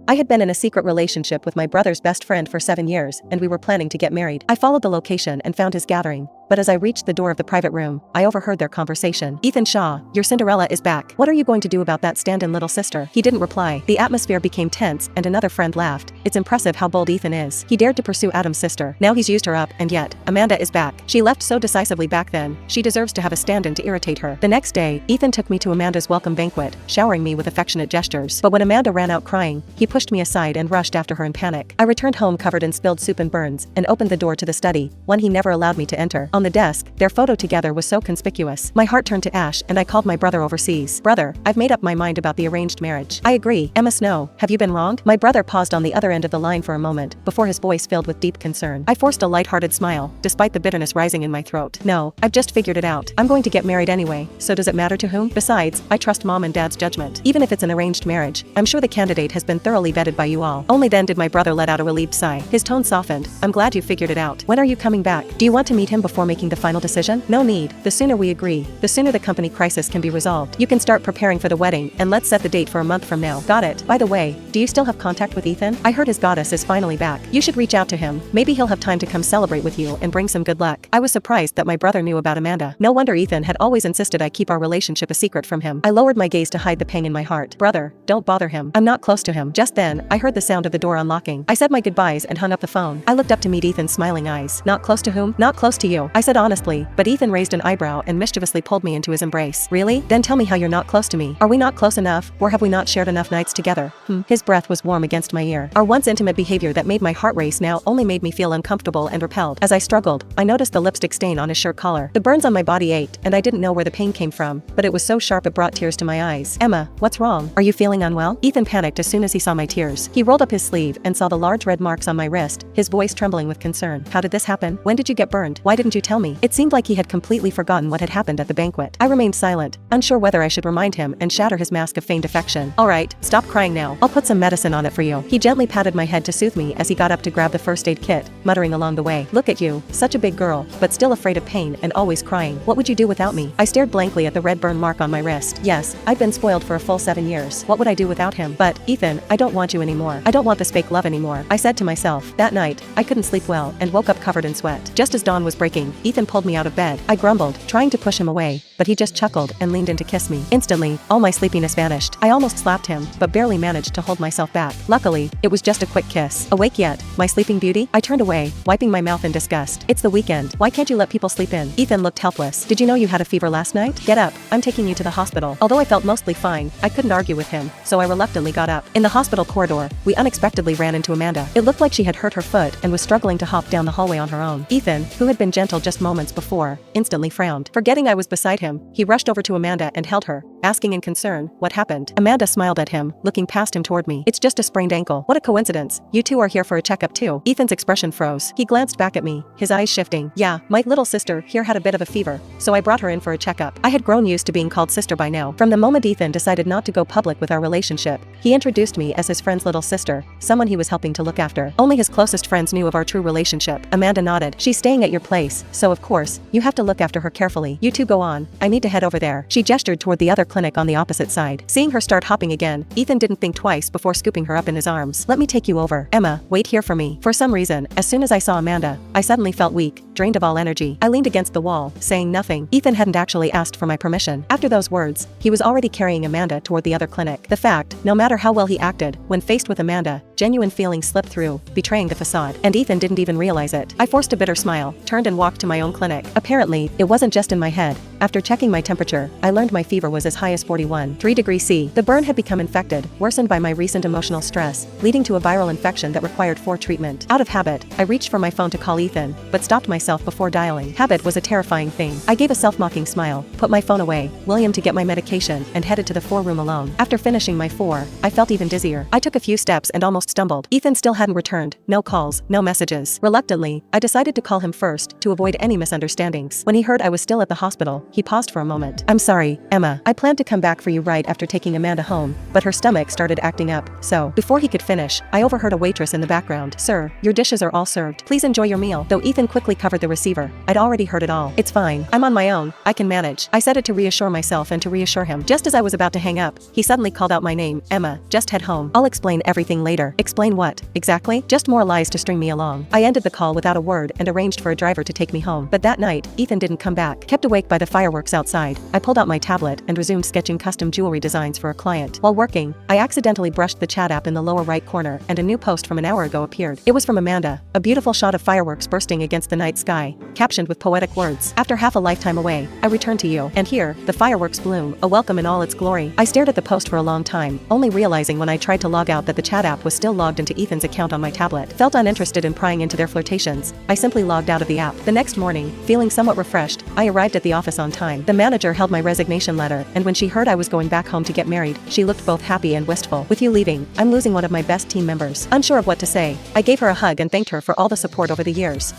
I had been in a secret relationship with my brother's best friend for 7 years, and we were planning to get married. I followed the location and found his gathering. But as I reached the door of the private room, I overheard their conversation. "Ethan Shaw, your Cinderella is back. What are you going to do about that stand-in little sister?" He didn't reply. The atmosphere became tense, and another friend laughed. "It's impressive how bold Ethan is. He dared to pursue Adam's sister. Now he's used her up, and yet, Amanda is back. She left so decisively back then. She deserves to have a stand-in to irritate her." The next day, Ethan took me to Amanda's welcome banquet, showering me with affectionate gestures. But when Amanda ran out crying, he pushed me aside and rushed after her in panic. I returned home covered in spilled soup and burns, and opened the door to the study, one he never allowed me to enter. On the desk, their photo together was so conspicuous. My heart turned to ash, and I called my brother overseas. "Brother, I've made up my mind about the arranged marriage." "I agree. Emma Snow, have you been wronged?" My brother paused on the other end of the line for a moment, before his voice filled with deep concern. I forced a light-hearted smile, despite the bitterness rising in my throat. "No, I've just figured it out. I'm going to get married anyway, so does it matter to whom? Besides, I trust Mom and Dad's judgment. Even if it's an arranged marriage, I'm sure the candidate has been thoroughly vetted by you all." Only then did my brother let out a relieved sigh. His tone softened. "I'm glad you figured it out. When are you coming back? Do you want to meet him before making the final decision?" "No need. The sooner we agree, the sooner the company crisis can be resolved. You can start preparing for the wedding, and let's set the date for a month from now." "Got it. By the way, do you still have contact with Ethan? I heard his goddess is finally back. You should reach out to him. Maybe he'll have time to come celebrate with you and bring some good luck." I was surprised that my brother knew about Amanda. No wonder Ethan had always insisted I keep our relationship a secret from him. I lowered my gaze to hide the pang in my heart. "Brother, don't bother him. I'm not close to him." Just then, I heard the sound of the door unlocking. I said my goodbyes and hung up the phone. I looked up to meet Ethan's smiling eyes. "Not close to whom?" "Not close to you," I said honestly, but Ethan raised an eyebrow and mischievously pulled me into his embrace. "Really? Then tell me how you're not close to me. Are we not close enough, or have we not shared enough nights together?" His breath was warm against my ear. Our once intimate behavior that made my heart race now only made me feel uncomfortable and repelled. As I struggled, I noticed the lipstick stain on his shirt collar. The burns on my body ached, and I didn't know where the pain came from, but it was so sharp it brought tears to my eyes. "Emma, what's wrong? Are you feeling unwell?" Ethan panicked as soon as he saw my tears. He rolled up his sleeve and saw the large red marks on my wrist, his voice trembling with concern. "How did this happen? When did you get burned? Why didn't you tell me?" It seemed like he had completely forgotten what had happened at the banquet. I remained silent, unsure whether I should remind him and shatter his mask of feigned affection. "All right, stop crying now. I'll put some medicine on it for you." He gently patted my head to soothe me as he got up to grab the first aid kit, muttering along the way, "Look at you, such a big girl, but still afraid of pain and always crying. What would you do without me?" I stared blankly at the red burn mark on my wrist. Yes, I'd been spoiled for a full 7 years. What would I do without him? "But, Ethan, I don't want you anymore. I don't want this fake love anymore," I said to myself. That night, I couldn't sleep well and woke up covered in sweat. Just as dawn was breaking, Ethan pulled me out of bed. I grumbled, trying to push him away, but he just chuckled and leaned in to kiss me. Instantly, all my sleepiness vanished. I almost slapped him, but barely managed to hold myself back. Luckily, it was just a quick kiss. "Awake yet, my sleeping beauty?" I turned away, wiping my mouth in disgust. "It's the weekend. Why can't you let people sleep in?" Ethan looked helpless. "Did you know you had a fever last night? Get up. I'm taking you to the hospital." Although I felt mostly fine, I couldn't argue with him, so I reluctantly got up. In the hospital corridor, we unexpectedly ran into Amanda. It looked like she had hurt her foot and was struggling to hop down the hallway on her own. Ethan, who had been gentle just moments before, instantly frowned. Forgetting I was beside him, he rushed over to Amanda and held her, asking in concern, "What happened?" Amanda smiled at him, looking past him toward me. "It's just a sprained ankle." "What a coincidence. You two are here for a checkup too." Ethan's expression froze. He glanced back at me, his eyes shifting. "Yeah, my little sister here had a bit of a fever, so I brought her in for a checkup." I had grown used to being called sister by now. From the moment Ethan decided not to go public with our relationship, he introduced me as his friend's little sister, someone he was helping to look after. Only his closest friends knew of our true relationship. Amanda nodded. "She's staying at your place, so of course, you have to look after her carefully. You two go on. I need to head over there." She gestured toward the other clinic on the opposite side. Seeing her start hopping again, Ethan didn't think twice before scooping her up in his arms. "Let me take you over. Emma, wait here for me." For some reason, as soon as I saw Amanda, I suddenly felt weak, drained of all energy. I leaned against the wall, saying nothing. Ethan hadn't actually asked for my permission. After those words, he was already carrying Amanda toward the other clinic. The fact, no matter how well he acted, when faced with Amanda, genuine feelings slipped through, betraying the facade, and Ethan didn't even realize it. I forced a bitter smile, turned and walked to my own clinic. Apparently, it wasn't just in my head. After checking my temperature, I learned my fever was as high as 41.3 degrees C. The burn had become infected, worsened by my recent emotional stress, leading to a viral infection that required treatment. Out of habit, I reached for my phone to call Ethan, but stopped myself before dialing. Habit was a terrifying thing. I gave a self-mocking smile, put my phone away, William to get my medication, and headed to the 4 room alone. After finishing my 4, I felt even dizzier. I took a few steps and almost stumbled. Ethan still hadn't returned, no calls, no messages. Reluctantly, I decided to call him first, to avoid any misunderstandings. When he heard I was still at the hospital, he paused for a moment. "I'm sorry, Emma. I planned to come back for you right after taking Amanda home, but her stomach started acting up, so." Before he could finish, I overheard a waitress in the background. "Sir, your dishes are all served. Please enjoy your meal." Though Ethan quickly covered the receiver, I'd already heard it all. "It's fine. I'm on my own. I can manage." I said it to reassure myself and to reassure him. Just as I was about to hang up, he suddenly called out my name. "Emma, just head home. I'll explain everything later." "Explain what? Exactly?" "Just more lies to string me along." I ended the call without a word and arranged for a driver to take me home. But that night, Ethan didn't come back. Kept awake by the fireworks outside, I pulled out my tablet and resumed sketching custom jewelry designs for a client. While working, I accidentally brushed the chat app in the lower right corner and a new post from an hour ago appeared. It was from Amanda, a beautiful shot of fireworks bursting against the night sky, captioned with poetic words. "After half a lifetime away, I return to you. And here, the fireworks bloom, a welcome in all its glory." I stared at the post for a long time, only realizing when I tried to log out that the chat app was still logged into Ethan's account on my tablet. Felt uninterested in prying into their flirtations, I simply logged out of the app. The next morning, feeling somewhat refreshed, I arrived at the office on time. The manager held my resignation letter, and when she heard I was going back home to get married, she looked both happy and wistful. "With you leaving, I'm losing one of my best team members." Unsure of what to say, I gave her a hug and thanked her for all the support over the years.